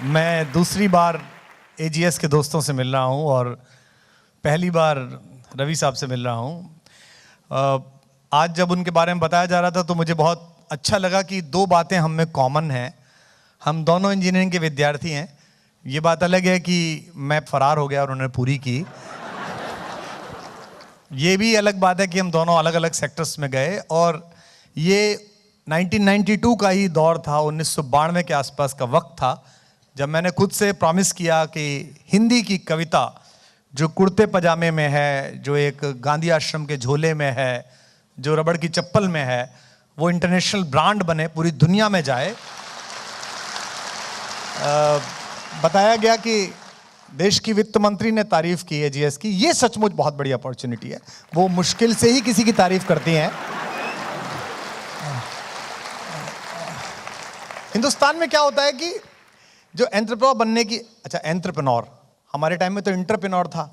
मैं दूसरी बार एजीएस के दोस्तों से मिल रहा हूं और पहली बार रवि साहब से मिल रहा हूं। आज जब उनके बारे में बताया जा रहा था तो मुझे बहुत अच्छा लगा कि दो बातें हम में कॉमन हैं। हम दोनों इंजीनियरिंग के विद्यार्थी हैं। ये बात अलग है कि मैं फरार हो गया और उन्होंने पूरी की। ये भी अलग बात है कि हम दोनों अलग अलग सेक्टर्स में गए और ये 1992 का ही दौर था, 1992 के आसपास का वक्त था जब मैंने खुद से प्रॉमिस किया कि हिंदी की कविता जो कुर्ते पजामे में है, जो एक गांधी आश्रम के झोले में है, जो रबड़ की चप्पल में है, वो इंटरनेशनल ब्रांड बने, पूरी दुनिया में जाए। बताया गया कि देश की वित्त मंत्री ने तारीफ की है जीएस की। ये सचमुच बहुत बड़ी अपॉर्चुनिटी है। वो मुश्किल से ही किसी की तारीफ करती हैं। हिंदुस्तान में क्या होता है कि जो एंटरप्रेन्योर बनने की, अच्छा एंटरप्रेन्योर, हमारे टाइम में तो इंटरप्रेन्योर था।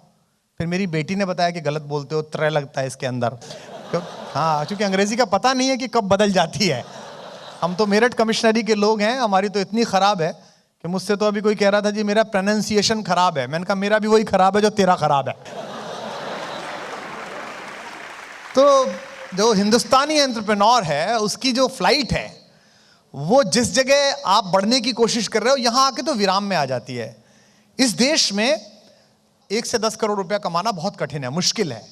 फिर मेरी बेटी ने बताया कि गलत बोलते हो, त्रय लगता है इसके अंदर। हाँ, क्योंकि अंग्रेजी का पता नहीं है कि कब बदल जाती है। हम तो मेरठ कमिश्नरी के लोग हैं, हमारी तो इतनी खराब है कि मुझसे तो अभी कोई कह रहा था जी मेरा प्रोनाउंसिएशन खराब है। मैंने कहा मेरा भी वही खराब है जो तेरा खराब है। तो जो हिंदुस्तानी एंटरप्रेन्योर है उसकी जो फ्लाइट है वो जिस जगह आप बढ़ने की कोशिश कर रहे हो यहां आके तो विराम में आ जाती है। इस देश में 1 से 10 करोड़ रुपया कमाना बहुत कठिन है, मुश्किल है।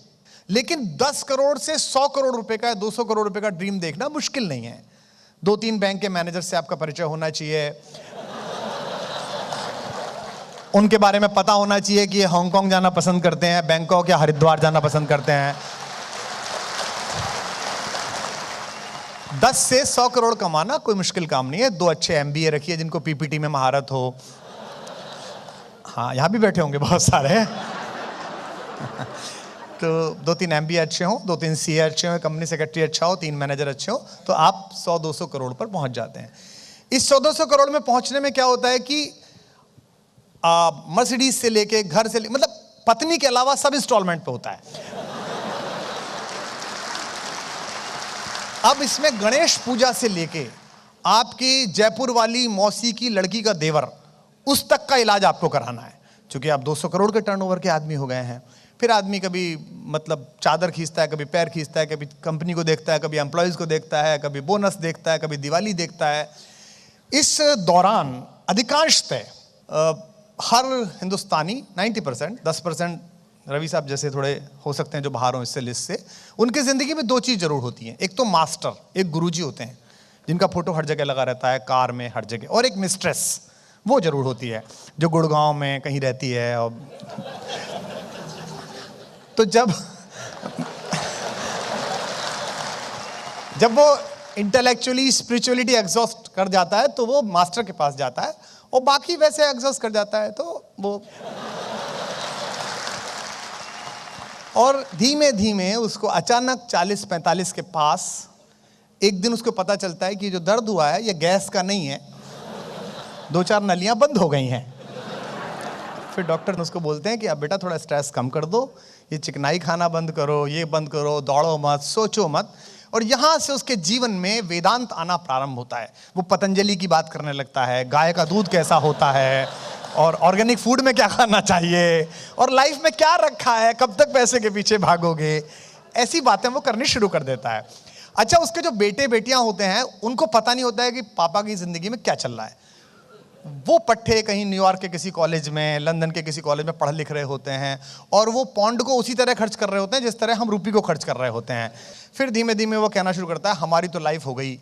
लेकिन 10 करोड़ से 100 करोड़ रुपए का या 200 करोड़ रुपए का ड्रीम देखना मुश्किल नहीं है। 2-3 बैंक के मैनेजर से आपका परिचय होना चाहिए, उनके बारे में पता होना चाहिए कि ये हांगकांग जाना पसंद करते हैं, बैंकॉक या हरिद्वार जाना पसंद करते हैं। 10 से 100 करोड़ कमाना कोई मुश्किल काम नहीं है। 2 अच्छे MBA रखिए जिनको PPT में महारत हो। हाँ, यहां भी बैठे होंगे बहुत सारे। तो 2-3 MBA अच्छे हो, 2-3 CA अच्छे हो, कंपनी सेक्रेटरी अच्छा हो, 3 मैनेजर अच्छे हो, तो आप 100-200 करोड़ पर पहुंच जाते हैं। इस 100-200 करोड़ में पहुंचने में क्या होता है कि मर्सिडीज से लेके घर से मतलब पत्नी के अलावा सब इंस्टॉलमेंट पे होता है। अब इसमें गणेश पूजा से लेके आपकी जयपुर वाली मौसी की लड़की का देवर, उस तक का इलाज आपको कराना है। क्योंकि आप 200 करोड़ के टर्नओवर के आदमी हो गए हैं। फिर आदमी कभी मतलब चादर खींचता है, कभी पैर खींचता है, कभी कंपनी को देखता है, कभी एम्प्लॉयज को देखता है, कभी बोनस देखता है, कभी दिवाली देखता है। इस दौरान अधिकांशतः हर हिंदुस्तानी 90%, 10% रवि साहब जैसे थोड़े हो सकते हैं जो बाहर हो इससे लिस्ट से, उनकी जिंदगी में 2 चीज जरूर होती हैं। एक तो मास्टर, एक गुरुजी होते हैं जिनका फोटो हर जगह लगा रहता है, कार में हर जगह, और एक मिस्ट्रेस वो जरूर होती है जो गुड़गांव में कहीं रहती है। और तो जब वो इंटेलेक्चुअली स्पिरिचुअलिटी एग्जॉस्ट कर जाता है तो वो मास्टर के पास जाता है, और बाकी वैसे एग्जॉस्ट कर जाता है तो वो, और धीमे धीमे उसको अचानक 40-45 के पास एक दिन उसको पता चलता है कि जो दर्द हुआ है ये गैस का नहीं है, 2-4 नलियां बंद हो गई हैं। फिर डॉक्टर उसको बोलते हैं कि अब बेटा थोड़ा स्ट्रेस कम कर दो, ये चिकनाई खाना बंद करो, ये बंद करो, दौड़ो मत, सोचो मत। और यहां से उसके जीवन में वेदांत आना प्रारंभ होता है। वो पतंजलि की बात करने लगता है, गाय का दूध कैसा होता है, और ऑर्गेनिक फूड में क्या खाना चाहिए, और लाइफ में क्या रखा है, कब तक पैसे के पीछे भागोगे, ऐसी बातें वो करनी शुरू कर देता है। अच्छा, उसके जो बेटे बेटियां होते हैं उनको पता नहीं होता है कि पापा की जिंदगी में क्या चल रहा है। वो पट्टे कहीं न्यूयॉर्क के किसी कॉलेज में, लंदन के किसी कॉलेज में पढ़ लिख रहे होते हैं, और वो पौंड को उसी तरह खर्च कर रहे होते हैं जिस तरह हम रुपये को खर्च कर रहे होते हैं। फिर धीमे धीमे वो कहना शुरू करता है हमारी तो लाइफ हो गई।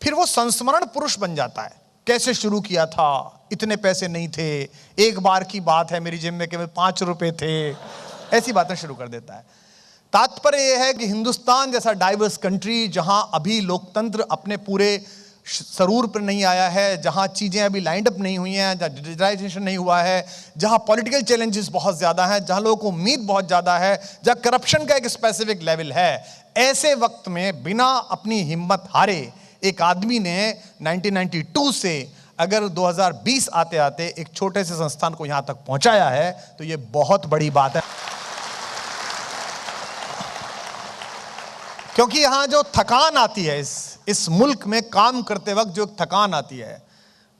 फिर वो संस्मरण पुरुष बन जाता है। कैसे शुरू किया था, इतने पैसे नहीं थे, एक बार की बात है मेरी जेब में केवल 5 रुपए थे, ऐसी बातें शुरू कर देता है। तात्पर्य यह है कि हिंदुस्तान जैसा डाइवर्स कंट्री, जहां अभी लोकतंत्र अपने पूरे सरूर पर नहीं आया है, जहां चीजें अभी लाइंड अप नहीं हुई हैं, जहां डिजिटलाइजेशन नहीं हुआ है, जहां पॉलिटिकल चैलेंजेस बहुत ज्यादा हैं, जहां लोगों को उम्मीद बहुत ज्यादा है, जहां करप्शन का एक स्पेसिफिक लेवल है, ऐसे वक्त में बिना अपनी हिम्मत हारे एक आदमी ने 1992 से अगर 2020 आते आते एक छोटे से संस्थान को यहां तक पहुंचाया है तो यह बहुत बड़ी बात है। क्योंकि यहां जो थकान आती है, इस मुल्क में काम करते वक्त जो थकान आती है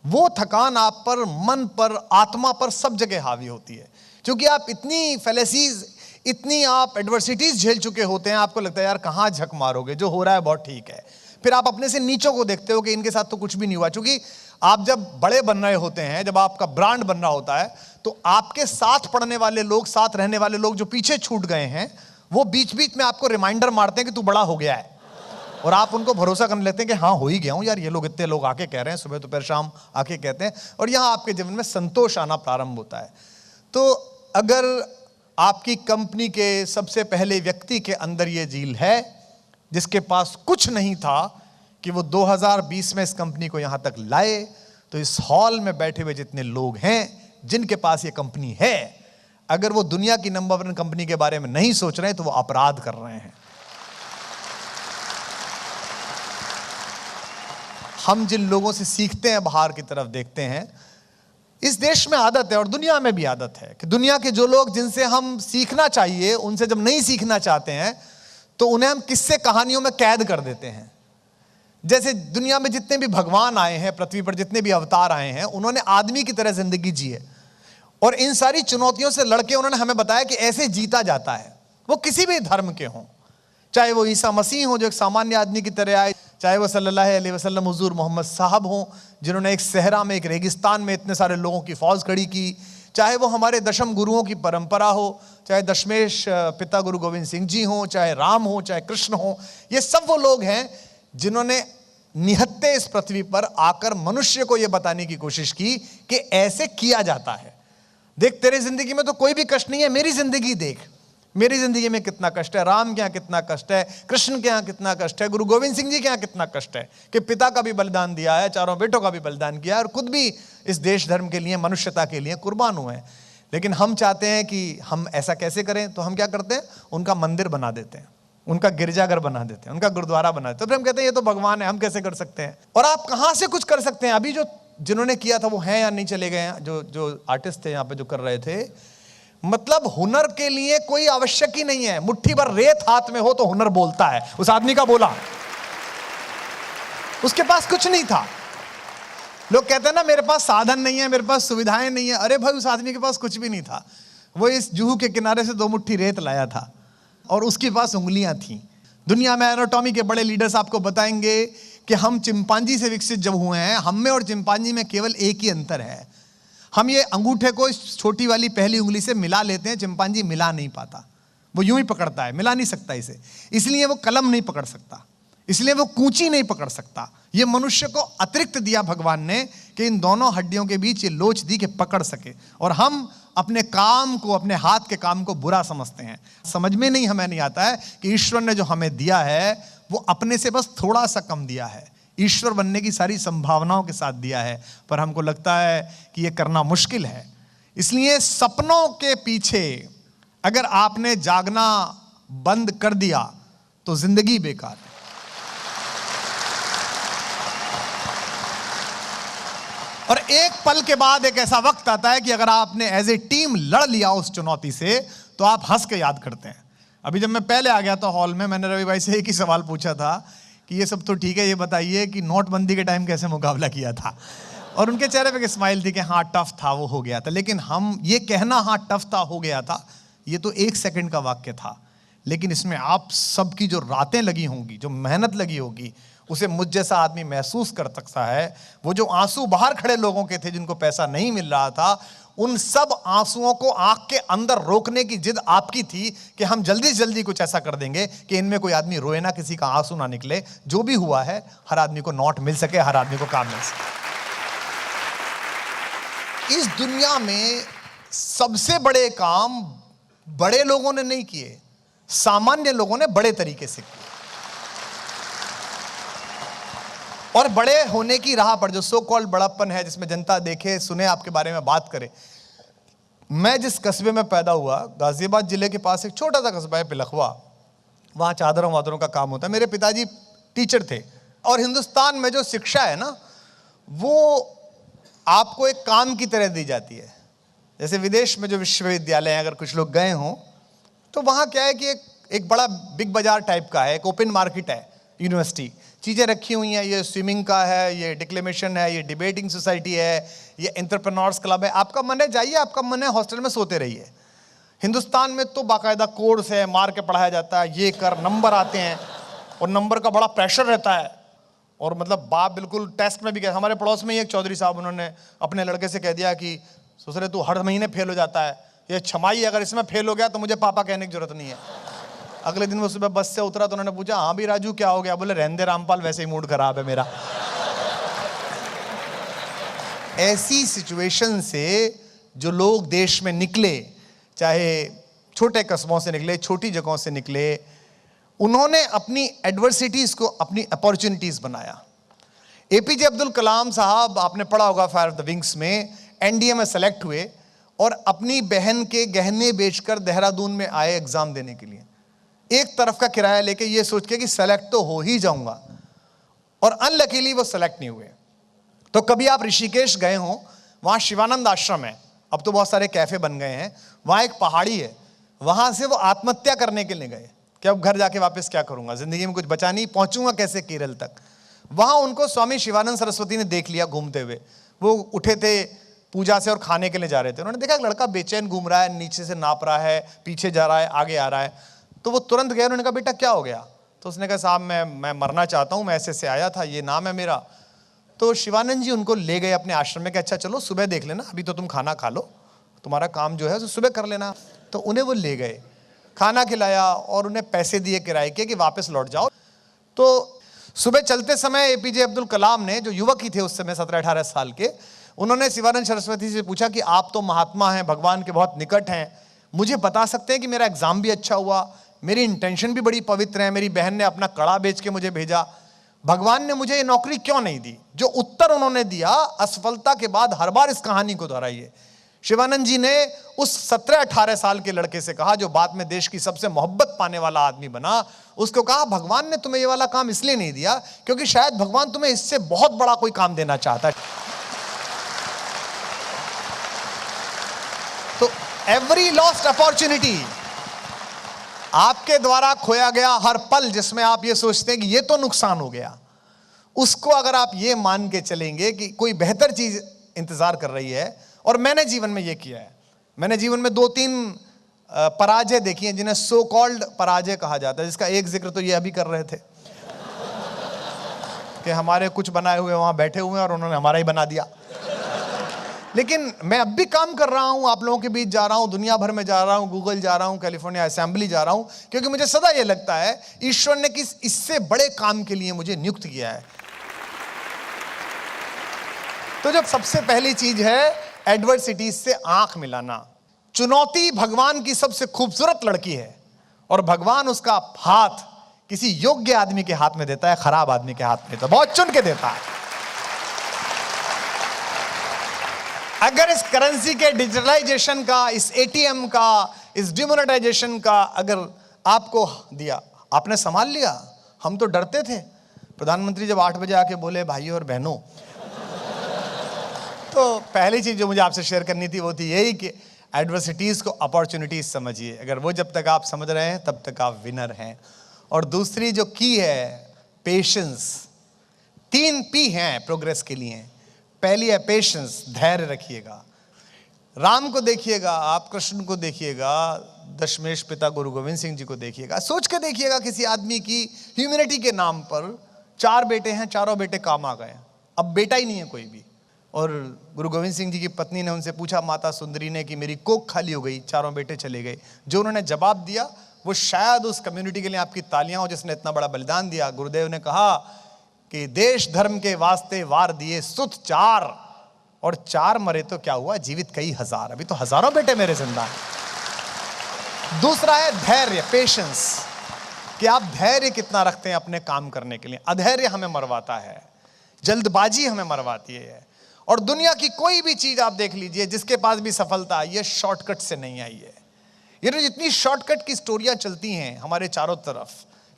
वो थकान आप पर, मन पर, आत्मा पर, सब जगह हावी होती है, क्योंकि आप इतनी फैलेसीज, इतनी आप एडवर्सिटीज झेल चुके होते हैं, आपको लगता है यार कहाँ झक मारोगे, जो हो रहा है बहुत ठीक है। फिर आप अपने से नीचों को देखते हो कि इनके साथ तो कुछ भी नहीं हुआ, क्योंकि आप जब बड़े बन रहे होते हैं, जब आपका ब्रांड बन रहा होता है, तो आपके साथ पढ़ने वाले लोग, साथ रहने वाले लोग जो पीछे छूट गए हैं, वो बीच बीच में आपको रिमाइंडर मारते हैं कि तू बड़ा हो गया है, और आप उनको भरोसा कर लेते हैं कि हाँ हो ही गया हूं यार, ये लोग इतने लोग आके कह रहे हैं, सुबह दोपहर शाम आके कहते हैं, और यहां आपके जीवन में संतोष आना प्रारंभ होता है। तो अगर आपकी कंपनी के सबसे पहले व्यक्ति के अंदर ये झील है, जिसके पास कुछ नहीं था, कि वो 2020 में इस कंपनी को यहां तक लाए, तो इस हॉल में बैठे हुए जितने लोग हैं जिनके पास ये कंपनी है, अगर वो दुनिया की नंबर 1 कंपनी के बारे में नहीं सोच रहे हैं, तो वो अपराध कर रहे हैं। हम जिन लोगों से सीखते हैं, बाहर की तरफ देखते हैं, इस देश में आदत है और दुनिया में भी आदत है कि दुनिया के जो लोग जिनसे हम सीखना चाहिए, उनसे जब नहीं सीखना चाहते हैं, तो उन्हें हम किस्से कहानियों में कैद कर देते हैं। जैसे दुनिया में जितने भी भगवान आए हैं, पृथ्वी पर जितने भी अवतार आए हैं, उन्होंने आदमी की तरह जिंदगी जी है, और इन सारी चुनौतियों से लड़के उन्होंने हमें बताया कि ऐसे जीता जाता है। वो किसी भी धर्म के हों, चाहे वो ईसा मसीह हो जो एक सामान्य आदमी की तरह आए, चाहे वो सल्लल्लाहु अलैहि वसल्लम हुजूर मोहम्मद साहब हों जिन्होंने एक सहरा में, एक रेगिस्तान में इतने सारे लोगों की फौज खड़ी की, चाहे वो हमारे दशम गुरुओं की परंपरा हो, चाहे दशमेश पिता गुरु गोविंद सिंह जी हों, चाहे राम हो, चाहे कृष्ण हो, ये सब वो लोग हैं जिन्होंने निहत्ते इस पृथ्वी पर आकर मनुष्य को यह बताने की कोशिश की कि ऐसे किया जाता है। देख, तेरी जिंदगी में तो कोई भी कष्ट नहीं है, मेरी जिंदगी देख, मेरी जिंदगी में कितना कष्ट है, राम के यहाँ कितना कष्ट है, कृष्ण के यहाँ कितना कष्ट है, गुरु गोविंद सिंह जी के यहाँ कितना कष्ट है, कि पिता का भी बलिदान दिया है, चारों बेटों का भी बलिदान किया है, और खुद भी इस देश धर्म के लिए, मनुष्यता के लिए कुर्बान हुए हैं। लेकिन हम चाहते हैं कि हम ऐसा कैसे करें, तो हम क्या करते हैं, उनका मंदिर बना देते हैं, उनका गिरजाघर बना देते हैं, उनका गुरुद्वारा बना देते हैं। तो फिर हम कहते हैं ये तो भगवान है, हम कैसे कर सकते हैं। और आप कहाँ से कुछ कर सकते हैं। अभी जो जिन्होंने किया था वो हैं या नहीं चले गए हैं, जो आर्टिस्ट थे यहाँ पे जो कर रहे थे, मतलब हुनर के लिए कोई आवश्यक ही नहीं है, मुट्ठी भर रेत हाथ में हो तो हुनर बोलता है। उस आदमी का बोला, उसके पास कुछ नहीं था। लोग कहते हैं ना मेरे पास साधन नहीं है, मेरे पास सुविधाएं नहीं है। अरे भाई, उस आदमी के पास कुछ भी नहीं था, वो इस जुहू के किनारे से 2 मुट्ठी रेत लाया था और उसके पास उंगलियां थी। दुनिया में एनाटॉमी के बड़े लीडर्स आपको बताएंगे कि हम चिंपांजी से विकसित जब हुए हैं, हम में और चिंपांजी में केवल एक ही अंतर है, हम ये अंगूठे को इस छोटी वाली पहली उंगली से मिला लेते हैं, चिंपांजी मिला नहीं पाता, वो यूं ही पकड़ता है, मिला नहीं सकता इसे, इसलिए वो कलम नहीं पकड़ सकता, इसलिए वो कूंची नहीं पकड़ सकता। ये मनुष्य को अतिरिक्त दिया भगवान ने कि इन दोनों हड्डियों के बीच ये लोच दी कि पकड़ सके। और हम अपने काम को, अपने हाथ के काम को बुरा समझते हैं। समझ में नहीं, हमें नहीं आता है कि ईश्वर ने जो हमें दिया है वो अपने से बस थोड़ा सा कम दिया है, ईश्वर बनने की सारी संभावनाओं के साथ दिया है, पर हमको लगता है कि ये करना मुश्किल है। इसलिए सपनों के पीछे अगर आपने जागना बंद कर दिया तो जिंदगी बेकार है। और एक पल के बाद एक ऐसा वक्त आता है कि अगर आपने एज ए टीम लड़ लिया उस चुनौती से, तो आप हंस के याद करते हैं। अभी जब मैं पहले आ गया था हॉल में, मैंने रवि भाई से एक ही सवाल पूछा था कि ये सब तो ठीक है, ये बताइए कि नोटबंदी के टाइम कैसे मुकाबला किया था। और उनके चेहरे पे एक स्माइल थी कि हाँ टफ था, वो हो गया था। लेकिन हम ये कहना हाँ टफ था, हो गया था, ये तो 1 सेकंड का वाक्य था, लेकिन इसमें आप सबकी जो रातें लगी होंगी, जो मेहनत लगी होगी, उसे मुझ जैसा आदमी महसूस कर सकता है। वो जो आंसू बाहर खड़े लोगों के थे जिनको पैसा नहीं मिल रहा था, उन सब आंसुओं को आंख के अंदर रोकने की जिद आपकी थी कि हम जल्दी से जल्दी कुछ ऐसा कर देंगे कि इनमें कोई आदमी रोए ना, किसी का आंसू ना निकले। जो भी हुआ है, हर आदमी को नोट मिल सके, हर आदमी को काम मिल सके। इस दुनिया में सबसे बड़े काम बड़े लोगों ने नहीं किए, सामान्य लोगों ने बड़े तरीके से किए। और बड़े होने की राह पर जो सो कॉल्ड बड़प्पन है, जिसमें जनता देखे सुने आपके बारे में बात करे। मैं जिस कस्बे में पैदा हुआ, गाजियाबाद जिले के पास एक छोटा सा कस्बा है पिलखवा, वहाँ चादरों वादरों का काम होता है। मेरे पिताजी टीचर थे। और हिंदुस्तान में जो शिक्षा है ना, वो आपको एक काम की तरह दी जाती है। जैसे विदेश में जो विश्वविद्यालय हैं, अगर कुछ लोग गए हों तो वहाँ क्या है कि एक बड़ा बिग बाजार टाइप का है, एक ओपन मार्केट है यूनिवर्सिटी, चीज़ें रखी हुई हैं, ये स्विमिंग का है, ये डिक्लेमेशन है, ये डिबेटिंग सोसाइटी है, ये एंटरप्रेन्योर्स क्लब है। आपका मन है जाइए, आपका मन है हॉस्टल में सोते रहिए। हिंदुस्तान में तो बाकायदा कोर्स है, मार के पढ़ाया जाता है, ये कर, नंबर आते हैं और नंबर का बड़ा प्रेशर रहता है। और मतलब बाप बिल्कुल टेस्ट में भी गए। हमारे पड़ोस में ही एक चौधरी साहब, उन्होंने अपने लड़के से कह दिया कि ससुरे तू हर महीने फेल हो जाता है, ये छमाई अगर इसमें फेल हो गया तो मुझे पापा कहने की जरूरत नहीं है। अगले दिन वो सुबह बस से उतरा तो उन्होंने पूछा, हाँ भी राजू क्या हो गया? बोले रहने दे रामपाल, वैसे ही मूड खराब है मेरा। ऐसी सिचुएशन से जो लोग देश में निकले, चाहे छोटे कस्बों से निकले, छोटी जगहों से निकले, उन्होंने अपनी एडवर्सिटीज को अपनी अपॉर्चुनिटीज बनाया। एपीजे अब्दुल कलाम साहब, आपने पढ़ा होगा फायर ऑफ द विंग्स में, एनडीए में सेलेक्ट हुए और अपनी बहन के गहने बेचकर देहरादून में आए एग्जाम देने के लिए, एक तरफ का किराया लेके, ये सोच के कि सेलेक्ट तो हो ही जाऊंगा, और अनलकीली वो सेलेक्ट नहीं हुए। तो कभी आप ऋषिकेश गए हो, वहां शिवानंद आश्रम है, अब तो बहुत सारे कैफे बन गए हैं, वहां एक पहाड़ी है, वहां से वो आत्महत्या करने के लिए गए कि अब घर जाके वापस क्या करूंगा, जिंदगी में कुछ बचा नहीं, पहुंचूंगा कैसे केरल तक। वहां उनको स्वामी शिवानंद सरस्वती ने देख लिया घूमते हुए। वो उठे थे पूजा से और खाने के लिए जा रहे थे, उन्होंने देखा एक लड़का बेचैन घूम रहा है, नीचे से नाप रहा है, पीछे जा रहा है, आगे आ रहा है। तो वो तुरंत गए, उन्होंने कहा बेटा क्या हो गया? तो उसने कहा साहब मैं मरना चाहता हूँ, मैं ऐसे से आया था, ये नाम है मेरा। तो शिवानंद जी उनको ले गए अपने आश्रम में कि अच्छा चलो सुबह देख लेना, अभी तो तुम खाना खा लो, तुम्हारा काम जो है तो सुबह कर लेना। तो उन्हें वो ले गए, खाना खिलाया और उन्हें पैसे दिए किराए के कि वापस लौट जाओ। तो सुबह चलते समय एपीजे अब्दुल कलाम ने, जो युवक ही थे उस समय 17-18 साल के, उन्होंने शिवानंद सरस्वती से पूछा कि आप तो महात्मा हैं, भगवान के बहुत निकट हैं, मुझे बता सकते हैं कि मेरा एग्जाम भी अच्छा हुआ, मेरी इंटेंशन भी बड़ी पवित्र है, मेरी बहन ने अपना कड़ा बेच के मुझे भेजा, भगवान ने मुझे ये नौकरी क्यों नहीं दी? जो उत्तर उन्होंने दिया असफलता के बाद हर बार इस कहानी को दोहराइए। शिवानंद जी ने उस 17-18 साल के लड़के से कहा, जो बाद में देश की सबसे मोहब्बत पाने वाला आदमी बना, उसको कहा भगवान ने तुम्हें ये वाला काम इसलिए नहीं दिया क्योंकि शायद भगवान तुम्हें इससे बहुत बड़ा कोई काम देना चाहता है। तो एवरी लॉस्ट अपॉर्चुनिटी, आपके द्वारा खोया गया हर पल जिसमें आप ये सोचते हैं कि ये तो नुकसान हो गया, उसको अगर आप ये मान के चलेंगे कि कोई बेहतर चीज इंतजार कर रही है। और मैंने जीवन में ये किया है, मैंने जीवन में 2-3 पराजय देखी हैं जिन्हें सो कॉल्ड पराजय कहा जाता है, जिसका एक जिक्र तो ये अभी कर रहे थे कि हमारे कुछ बनाए हुए वहां बैठे हुए हैं और उन्होंने हमारा ही बना दिया। लेकिन मैं अब भी काम कर रहा हूं, आप लोगों के बीच जा रहा हूं, दुनिया भर में जा रहा हूं, गूगल जा रहा हूं, कैलिफोर्निया असेंबली जा रहा हूं, क्योंकि मुझे सदा यह लगता है ईश्वर ने किस इससे बड़े काम के लिए मुझे नियुक्त किया है। तो जब सबसे पहली चीज है एडवर्सिटीज से आंख मिलाना। चुनौती भगवान की सबसे खूबसूरत लड़की है और भगवान उसका हाथ किसी योग्य आदमी के हाथ में देता है, खराब आदमी के हाथ में तो बहुत चुन के देता है। अगर इस करेंसी के डिजिटलाइजेशन का, इस एटीएम का, इस डिमोनेटाइजेशन का अगर आपको दिया, आपने संभाल लिया। हम तो डरते थे, प्रधानमंत्री जब 8 बजे आके बोले भाइयों और बहनों, तो पहली चीज जो मुझे आपसे शेयर करनी थी वो थी यही कि एडवर्सिटीज को अपॉर्चुनिटीज समझिए। अगर वो जब तक आप समझ रहे हैं तब तक आप विनर हैं। और दूसरी जो की है पेशेंस। 3 पी हैं प्रोग्रेस के लिए। पहली है पेशेंस, धैर्य रखिएगा। राम को देखिएगा, आप कृष्ण को देखिएगा, दशमेश पिता गुरु गोविंद सिंह जी को देखिएगा, सोच के देखिएगा किसी आदमी की ह्यूमैनिटी के नाम पर 4 बेटे हैं, चारों बेटे काम आ गए, अब बेटा ही नहीं है कोई भी। और गुरु गोविंद सिंह जी की पत्नी ने उनसे पूछा, माता सुंदरी ने, कि मेरी कोख खाली हो गई, चारों बेटे चले गए। जो उन्होंने जवाब दिया वो शायद उस कम्युनिटी के लिए आपकी तालियां हो जिसने इतना बड़ा बलिदान दिया। गुरुदेव ने कहा कि देश धर्म के वास्ते वार दिए सुत 4 और 4 मरे तो क्या हुआ, जीवित कई हजार, अभी तो हजारों बेटे मेरे जिंदा हैं। दूसरा है धैर्य, पेशेंस, कि आप धैर्य कितना रखते हैं अपने काम करने के लिए। अधैर्य हमें मरवाता है, जल्दबाजी हमें मरवाती है। और दुनिया की कोई भी चीज आप देख लीजिए, जिसके पास भी सफलता आई है शॉर्टकट से नहीं आई है। ये तो जितनी शॉर्टकट की स्टोरियां चलती हैं हमारे चारों तरफ,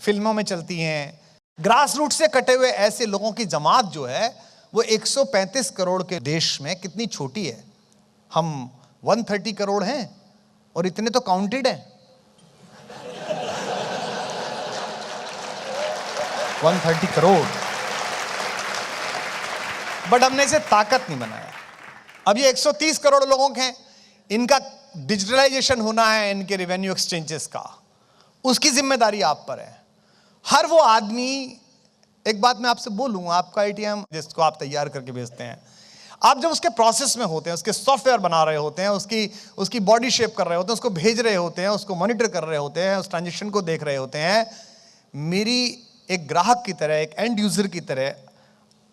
फिल्मों में चलती हैं, ग्रास रूट से कटे हुए ऐसे लोगों की जमात जो है वो 135 करोड़ के देश में कितनी छोटी है। हम 130 करोड़ हैं और इतने तो काउंटेड हैं। 130 करोड़। बट हमने इसे ताकत नहीं बनाया। अब ये 130 करोड़ लोगों के हैं, इनका डिजिटलाइजेशन होना है, इनके रेवेन्यू एक्सचेंजेस का, उसकी जिम्मेदारी आप पर है। हर वो आदमी, एक बात मैं आपसे बोलूं, आपका एटीएम जिसको आप तैयार करके भेजते हैं, आप जब उसके प्रोसेस में होते हैं, उसके सॉफ्टवेयर बना रहे होते हैं, उसकी बॉडी शेप कर रहे होते हैं, उसको भेज रहे होते हैं, उसको मॉनिटर कर रहे होते हैं, उस ट्रांजेक्शन को देख रहे होते हैं, मेरी एक ग्राहक की तरह, एक एंड यूजर की तरह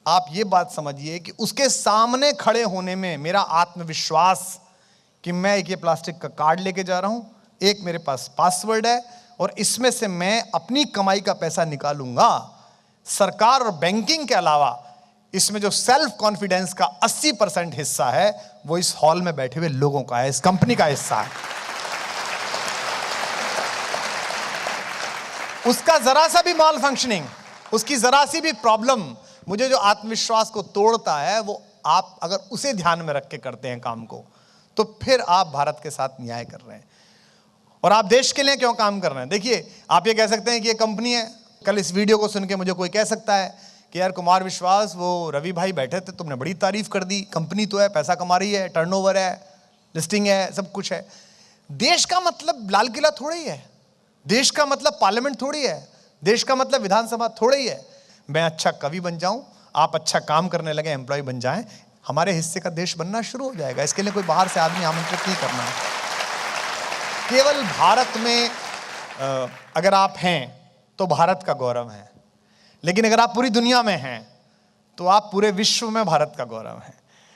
आप ये बात समझिए कि उसके सामने खड़े होने में मेरा आत्मविश्वास कि मैं एक ये प्लास्टिक का कार्ड लेके जा रहा हूं, एक मेरे पास पासवर्ड है और इसमें से मैं अपनी कमाई का पैसा निकालूंगा। सरकार और बैंकिंग के अलावा इसमें जो सेल्फ कॉन्फिडेंस का 80% हिस्सा है वो इस हॉल में बैठे हुए लोगों का है, इस कंपनी का हिस्सा है। उसका जरा सा भी माल फंक्शनिंग, उसकी जरा सी भी प्रॉब्लम मुझे जो आत्मविश्वास को तोड़ता है, वो आप अगर उसे ध्यान में रख के करते हैं काम को, तो फिर आप भारत के साथ न्याय कर रहे हैं और आप देश के लिए क्यों काम कर रहे हैं। देखिए, आप ये कह सकते हैं कि ये कंपनी है, कल इस वीडियो को सुन के मुझे कोई कह सकता है कि यार कुमार विश्वास, वो रवि भाई बैठे थे, तुमने बड़ी तारीफ कर दी, कंपनी तो है, पैसा कमा रही है, टर्नओवर है, लिस्टिंग है, सब कुछ है। देश का मतलब लाल किला थोड़ी है, देश का मतलब पार्लियामेंट थोड़ी है, देश का मतलब विधानसभा थोड़ी ही है। मैं अच्छा कवि बन जाऊं, आप अच्छा काम करने लगे, एम्प्लॉय बन जाएं, हमारे हिस्से का देश बनना शुरू हो जाएगा। इसके लिए कोई बाहर से आदमी आमंत्रित नहीं करना है। केवल भारत में अगर आप हैं तो भारत का गौरव है, लेकिन अगर आप पूरी दुनिया में हैं तो आप पूरे विश्व में भारत का गौरव है।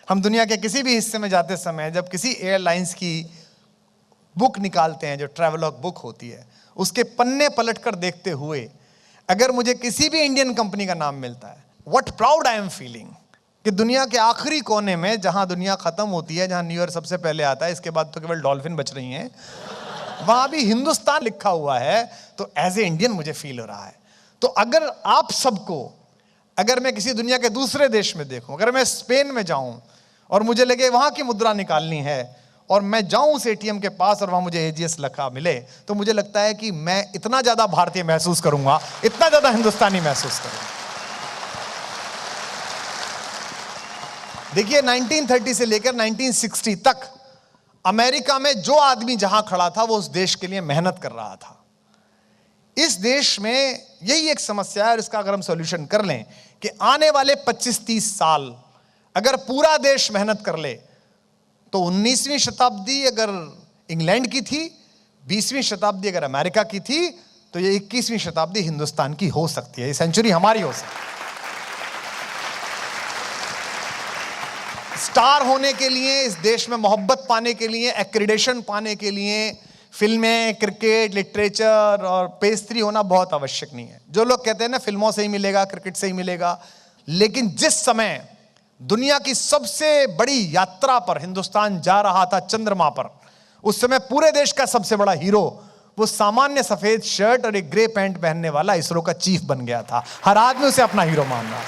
हम दुनिया के किसी भी हिस्से में जाते समय जब किसी एयरलाइंस की बुक निकालते हैं, जो ट्रैवलॉग बुक होती है, उसके पन्ने पलटकर देखते हुए अगर मुझे किसी भी इंडियन कंपनी का नाम मिलता है, what proud I am feeling कि दुनिया के आखिरी कोने में, जहां दुनिया खत्म होती है, जहां न्यू ईयर सबसे पहले आता है, इसके बाद तो केवल डॉल्फिन बच रही हैं, वहां भी हिंदुस्तान लिखा हुआ है, तो एज ए इंडियन मुझे फील हो रहा है। तो अगर आप सबको, अगर मैं किसी दुनिया के दूसरे देश में देखूं, अगर मैं स्पेन में जाऊं और मुझे लगे वहां की मुद्रा निकालनी है और मैं जाऊं उस एटीएम के पास और वहां मुझे एजीएस लिखा मिले, तो मुझे लगता है कि मैं इतना ज्यादा भारतीय महसूस करूंगा, इतना ज्यादा हिंदुस्तानी महसूस करूंगा। देखिए, 1930 से लेकर 1960 तक अमेरिका में जो आदमी जहां खड़ा था वो उस देश के लिए मेहनत कर रहा था। इस देश में यही एक समस्या है और इसका अगर हम सॉल्यूशन कर लें कि आने वाले 25-30 साल अगर पूरा देश मेहनत कर ले, तो 19वीं शताब्दी अगर इंग्लैंड की थी, 20वीं शताब्दी अगर अमेरिका की थी, तो ये 21वीं शताब्दी हिंदुस्तान की हो सकती है, ये सेंचुरी हमारी हो सकती है। स्टार होने के लिए, इस देश में मोहब्बत पाने के लिए, एक्रेडिटेशन पाने के लिए फिल्में, क्रिकेट, लिटरेचर और पेस्ट्री होना बहुत आवश्यक नहीं है। जो लोग कहते हैं ना फिल्मों से ही मिलेगा, क्रिकेट से ही मिलेगा, लेकिन जिस समय दुनिया की सबसे बड़ी यात्रा पर हिंदुस्तान जा रहा था, चंद्रमा पर, उस समय पूरे देश का सबसे बड़ा हीरो वो सामान्य सफेद शर्ट और एक ग्रे पैंट पहनने वाला इसरो का चीफ बन गया था। हर आदमी उसे अपना हीरो मान रहा।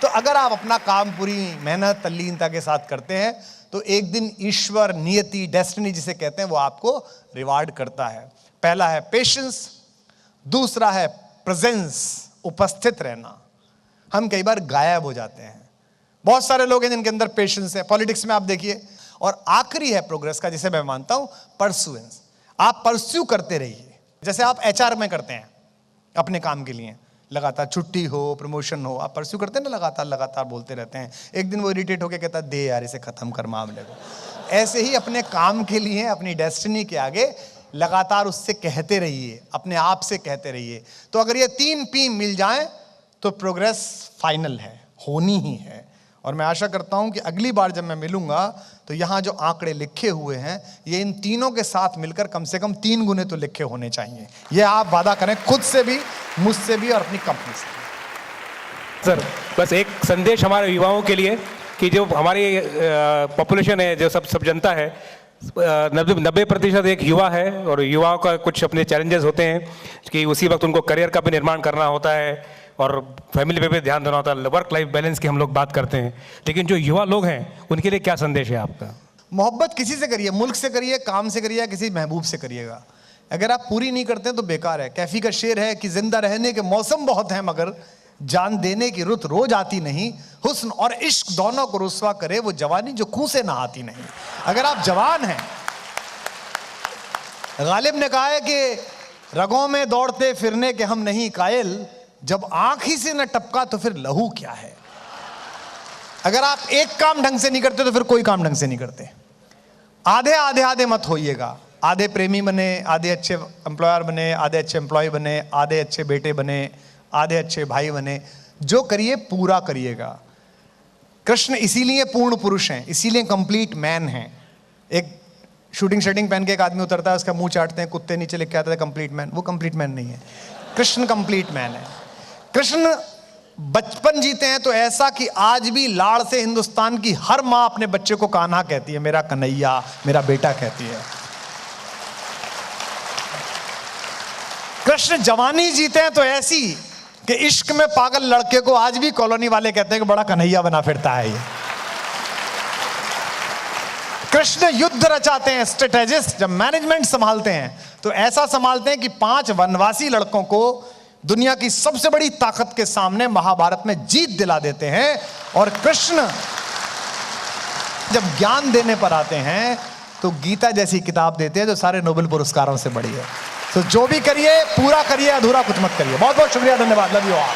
तो अगर आप अपना काम पूरी मेहनत, तल्लीनता के साथ करते हैं, तो एक दिन ईश्वर, नियति, डेस्टिनी जिसे कहते हैं, वो आपको रिवार्ड करता है। पहला है पेशेंस, दूसरा है प्रेजेंस, उपस्थित रहना। हम कई बार गायब हो जाते हैं। बहुत सारे लोग हैं जिनके अंदर पेशेंस है, पॉलिटिक्स में आप देखिए। और आखिरी है प्रोग्रेस का, जिसे मैं मानता हूं परसुएंस। आप परस्यू करते रहिए, जैसे आप एचआर में करते हैं अपने काम के लिए, लगातार छुट्टी हो, प्रमोशन हो, आप परस्यू करते हैं ना, लगातार बोलते रहते हैं। एक दिन वो इरिटेट होकर कहता है, दे यार इसे खत्म कर मामले को। ऐसे ही अपने काम के लिए, अपनी डेस्टिनी के आगे लगातार उससे कहते रहिए, अपने आप से कहते रहिए। तो अगर ये 3 P मिल जाएं तो प्रोग्रेस फाइनल है, होनी ही है। और मैं आशा करता हूं कि अगली बार जब मैं मिलूंगा तो यहां जो आंकड़े लिखे हुए हैं, ये इन तीनों के साथ मिलकर कम से कम 3 गुने तो लिखे होने चाहिए। ये आप वादा करें, खुद से भी, मुझसे भी और अपनी कंपनी से भी। सर, बस एक संदेश हमारे युवाओं के लिए कि जो हमारी पॉपुलेशन है, जो सब जनता है, 90% एक युवा है और युवाओं का कुछ अपने चैलेंजेस होते हैं कि उसी वक्त उनको करियर का भी निर्माण करना होता है और फैमिली पे भी ध्यान देना होता है। वर्क लाइफ बैलेंस की हम लोग बात करते हैं, लेकिन जो युवा लोग हैं उनके लिए क्या संदेश है आपका? मोहब्बत किसी से करिए, मुल्क से करिए, काम से करिए, किसी महबूब से करिएगा, अगर आप पूरी नहीं करते तो बेकार है। कैफी का शेर है कि जिंदा रहने के मौसम बहुत हैं मगर जान देने की रुत रोज आती नहीं। हुस्न और इश्क दोनों को रुस्वा करे वो जवानी जो कुएं से नहाती नहीं। अगर आप जवान हैं, गालिब ने कहा है कि रगों में दौड़ते फिरने के हम नहीं कायल, जब आंख ही से न टपका तो फिर लहू क्या है। अगर आप एक काम ढंग से नहीं करते तो फिर कोई काम ढंग से नहीं करते। आधे आधे आधे मत होइएगा। आधे प्रेमी बने, आधे अच्छे एम्प्लॉयर बने, आधे अच्छे एम्प्लॉय बने, आधे अच्छे बेटे बने, आधे अच्छे भाई बने। जो करिए पूरा करिएगा। कृष्ण इसीलिए पूर्ण पुरुष हैं, इसीलिए कंप्लीट मैन हैं। एक शूटिंग शर्टिंग पहन के एक आदमी उतरता है, उसका मुंह चाटते हैं, कुत्ते नीचे लिख के आता है कंप्लीट मैन। वो कंप्लीट मैन नहीं है, कृष्ण कंप्लीट मैन है। कृष्ण बचपन जीते हैं तो ऐसा कि आज भी लाड़ से हिंदुस्तान की हर मां अपने बच्चे को कान्हा कहती है, मेरा कन्हैया, मेरा बेटा कहती है। कृष्ण जवानी जीते हैं तो ऐसी कि इश्क में पागल लड़के को आज भी कॉलोनी वाले कहते हैं कि बड़ा कन्हैया बना फिरता है ये। कृष्ण युद्ध रचाते हैं, स्ट्रेटेजिस्ट। जब मैनेजमेंट संभालते हैं तो ऐसा संभालते हैं कि 5 वनवासी लड़कों को दुनिया की सबसे बड़ी ताकत के सामने महाभारत में जीत दिला देते हैं। और कृष्ण जब ज्ञान देने पर आते हैं तो गीता जैसी किताब देते हैं जो सारे नोबेल पुरस्कारों से बड़ी है। तो जो भी करिए पूरा करिए, अधूरा कुछ मत करिए। बहुत बहुत शुक्रिया, धन्यवाद, लव यू ऑल।